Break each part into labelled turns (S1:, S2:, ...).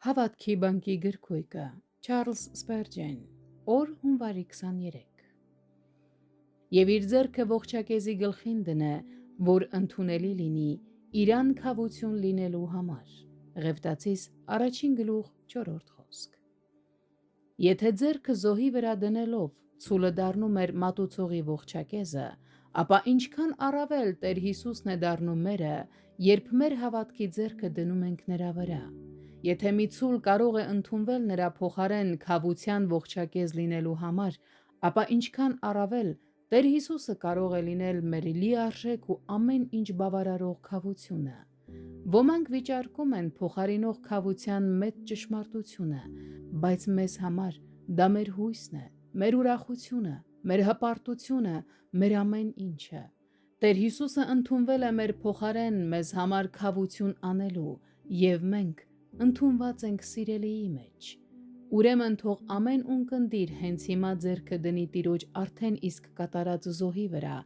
S1: Հավատքի բանկի գրքույկը Չարլզ Սպերջեն, օր հունվարի 23։ Եվ իր ձեռքը ողջակեզի գլխին դնե, որ ընդունելի լինի իրան քավություն լինելու համար։ Ղևտացիս 1:4 խոսք։ Եթե ձեռքը զոհի վրա դնելով ցուլը դառնում էր մատուցողի ողջակեզը, ապա ինչքան առավել Տեր Հիսուսն է դառնում մերը, երբ մեր հավատքի ձեռքը դնում ենք նրա վրա։ Եթե մի ցուլ կարող է ընդունվել նրա փոխարեն քավության ողջակեզ լինելու համար, ապա ինչքան առավել Տեր Հիսուսը կարող է լինել մեր լիարժեք ու ամեն ինչ բավարարող քավությունը։ Ոմանք վիճարկում են փոխարինող քավության մեծ ճշմարտությունը, բայց մեզ համար դա մեր հույսն է, մեր ուրախությունը, մեր հպարտությունը, մեր ամեն ինչը։ Տեր Հիսուսը ընդունվել է մեր փոխարեն մեզ համար քավություն անելու, և մենք ընդունված ենք Սիրելիի մեջ։ Ուրեմն թող ամեն ունկնդիր հենց հիմա ձեռքը դնի Տիրոջ արդեն իսկ կատարած զոհի վրա,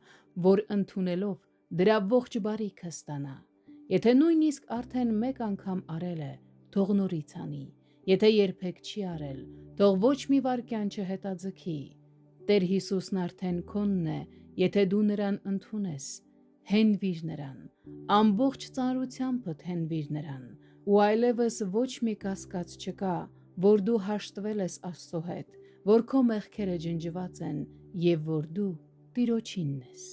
S1: որ ընդունելով դրա ողջ բարիքը ստանա։ Եթե նույնիսկ արդեն մեկ անգամ արել է, թող նորից անի։ Եթե երբեք չի արել, թող ոչ մի վայրկյան չհետաձգի։ Տեր Հիսուսն արդեն քոնն է, եթե դու նրան ընդունես։ Հենվիր նրան, ամբողջ ծանրությանդ հենվիր նրան, ու այլևս ոչ մի կասկած չկա, որ դու հաշտվել ես Աստծո հետ, որ քո մեղքերը ջնջված են և որ դու Տիրոջինն ես։